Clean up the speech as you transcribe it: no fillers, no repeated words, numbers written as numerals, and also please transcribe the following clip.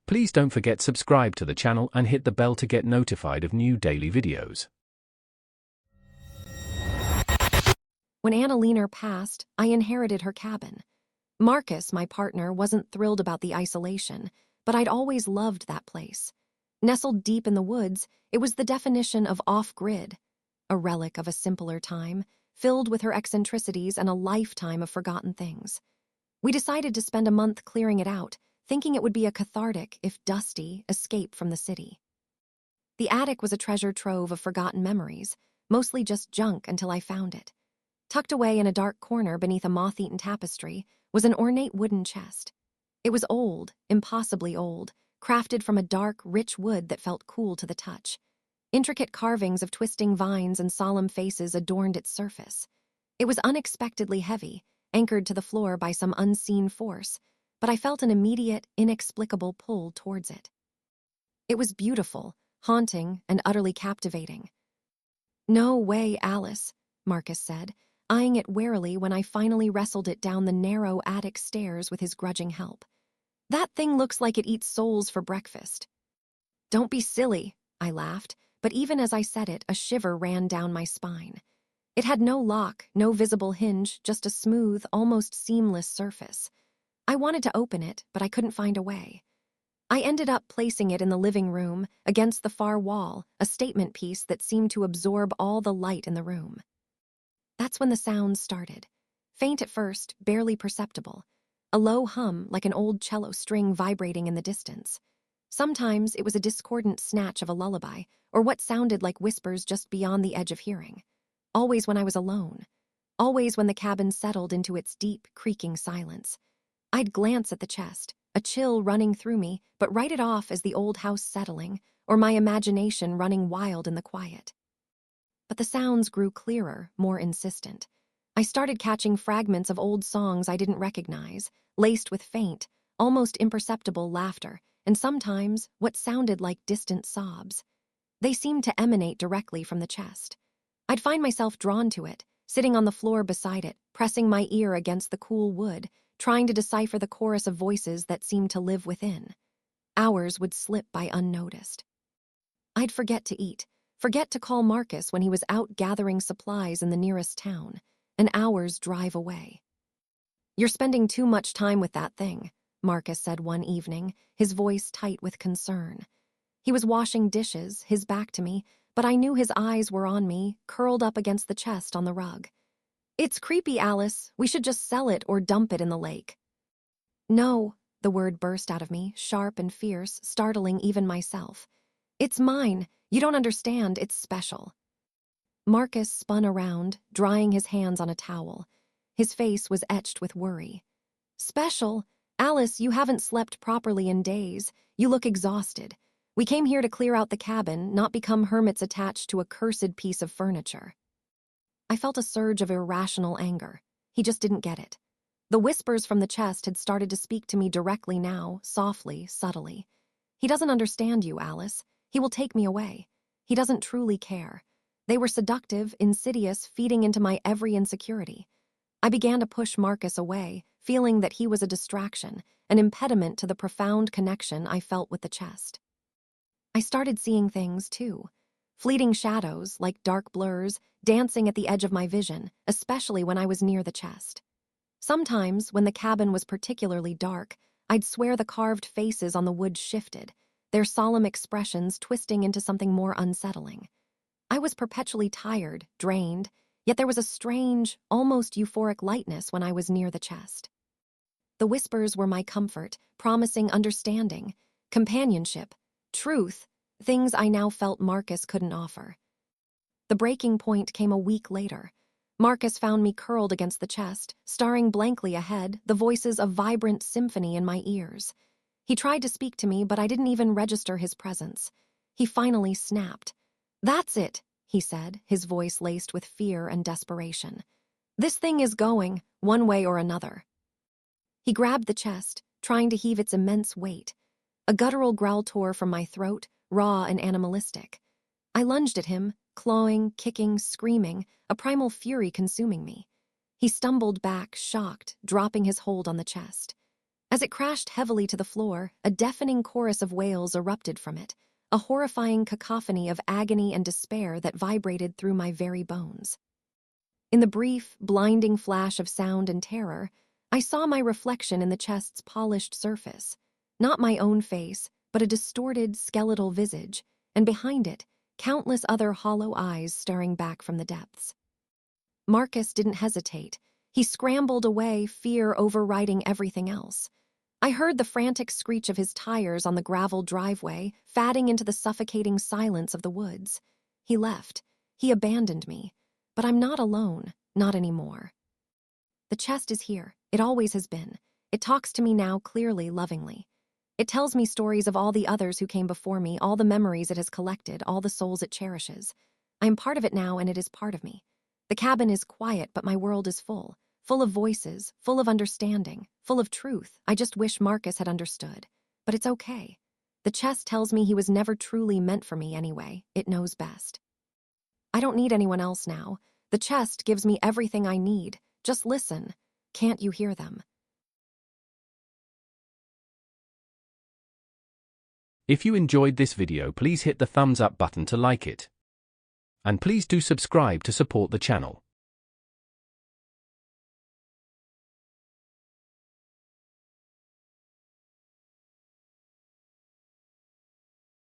Please don't forget subscribe to the channel and hit the bell to get notified of new daily videos. When Eleanor passed, I inherited her cabin. Marcus, my partner, wasn't thrilled about the isolation, but I'd always loved that place. Nestled deep in the woods, it was the definition of off-grid, a relic of a simpler time, filled with her eccentricities and a lifetime of forgotten things. We decided to spend a month clearing it out, thinking it would be a cathartic, if dusty, escape from the city. The attic was a treasure trove of forgotten memories, mostly just junk until I found it. Tucked away in a dark corner beneath a moth-eaten tapestry was an ornate wooden chest. It was old, impossibly old, crafted from a dark, rich wood that felt cool to the touch. Intricate carvings of twisting vines and solemn faces adorned its surface. It was unexpectedly heavy, anchored to the floor by some unseen force, but I felt an immediate, inexplicable pull towards it. It was beautiful, haunting, and utterly captivating. "No way, Alice," Marcus said, eyeing it warily when I finally wrestled it down the narrow attic stairs with his grudging help. "That thing looks like it eats souls for breakfast." "Don't be silly," I laughed, but even as I said it, a shiver ran down my spine. It had no lock, no visible hinge, just a smooth, almost seamless surface. I wanted to open it, but I couldn't find a way. I ended up placing it in the living room, against the far wall, a statement piece that seemed to absorb all the light in the room. That's when the sounds started. Faint at first, barely perceptible. A low hum, like an old cello string vibrating in the distance. Sometimes it was a discordant snatch of a lullaby, or what sounded like whispers just beyond the edge of hearing. Always when I was alone. Always when the cabin settled into its deep, creaking silence. I'd glance at the chest, a chill running through me, but write it off as the old house settling, or my imagination running wild in the quiet. But the sounds grew clearer, more insistent. I started catching fragments of old songs I didn't recognize, laced with faint, almost imperceptible laughter, and sometimes what sounded like distant sobs. They seemed to emanate directly from the chest. I'd find myself drawn to it, sitting on the floor beside it, pressing my ear against the cool wood, trying to decipher the chorus of voices that seemed to live within. Hours would slip by unnoticed. I'd forget to eat, forget to call Marcus when he was out gathering supplies in the nearest town, and hours drive away. "You're spending too much time with that thing," Marcus said one evening, his voice tight with concern. He was washing dishes, his back to me, but I knew his eyes were on me, curled up against the chest on the rug. "It's creepy, Alice. We should just sell it or dump it in the lake." "No," the word burst out of me, sharp and fierce, startling even myself. "It's mine. You don't understand. It's special." Marcus spun around, drying his hands on a towel. His face was etched with worry. "Special? Alice, you haven't slept properly in days. You look exhausted. We came here to clear out the cabin, not become hermits attached to a cursed piece of furniture." I felt a surge of irrational anger. He just didn't get it. The whispers from the chest had started to speak to me directly now, softly, subtly. "He doesn't understand you, Alice. He will take me away. He doesn't truly care." They were seductive, insidious, feeding into my every insecurity. I began to push Marcus away, feeling that he was a distraction, an impediment to the profound connection I felt with the chest. I started seeing things, too. Fleeting shadows, like dark blurs, dancing at the edge of my vision, especially when I was near the chest. Sometimes, when the cabin was particularly dark, I'd swear the carved faces on the wood shifted, their solemn expressions twisting into something more unsettling. I was perpetually tired, drained, yet there was a strange, almost euphoric lightness when I was near the chest. The whispers were my comfort, promising understanding, companionship, truth, things I now felt Marcus couldn't offer. The breaking point came a week later. Marcus found me curled against the chest, staring blankly ahead, the voices of vibrant symphony in my ears. He tried to speak to me, but I didn't even register his presence. He finally snapped. "That's it," he said, his voice laced with fear and desperation. "This thing is going, one way or another." He grabbed the chest, trying to heave its immense weight. A guttural growl tore from my throat, raw and animalistic. I lunged at him, clawing, kicking, screaming, a primal fury consuming me. He stumbled back, shocked, dropping his hold on the chest. As it crashed heavily to the floor, a deafening chorus of wails erupted from it, a horrifying cacophony of agony and despair that vibrated through my very bones. In the brief, blinding flash of sound and terror, I saw my reflection in the chest's polished surface, not my own face, but a distorted, skeletal visage, and behind it, countless other hollow eyes staring back from the depths. Marcus didn't hesitate. He scrambled away, fear overriding everything else. I heard the frantic screech of his tires on the gravel driveway, fading into the suffocating silence of the woods. He left. He abandoned me. But I'm not alone, not anymore. The chest is here. It always has been. It talks to me now clearly, lovingly. It tells me stories of all the others who came before me, all the memories it has collected, all the souls it cherishes. I am part of it now, and it is part of me. The cabin is quiet, but my world is full of voices, full of understanding, full of truth. I just wish Marcus had understood. But it's okay. The chest tells me he was never truly meant for me anyway. It knows best. I don't need anyone else now. The chest gives me everything I need. Just listen. Can't you hear them? If you enjoyed this video, please hit the thumbs up button to like it. And please do subscribe to support the channel.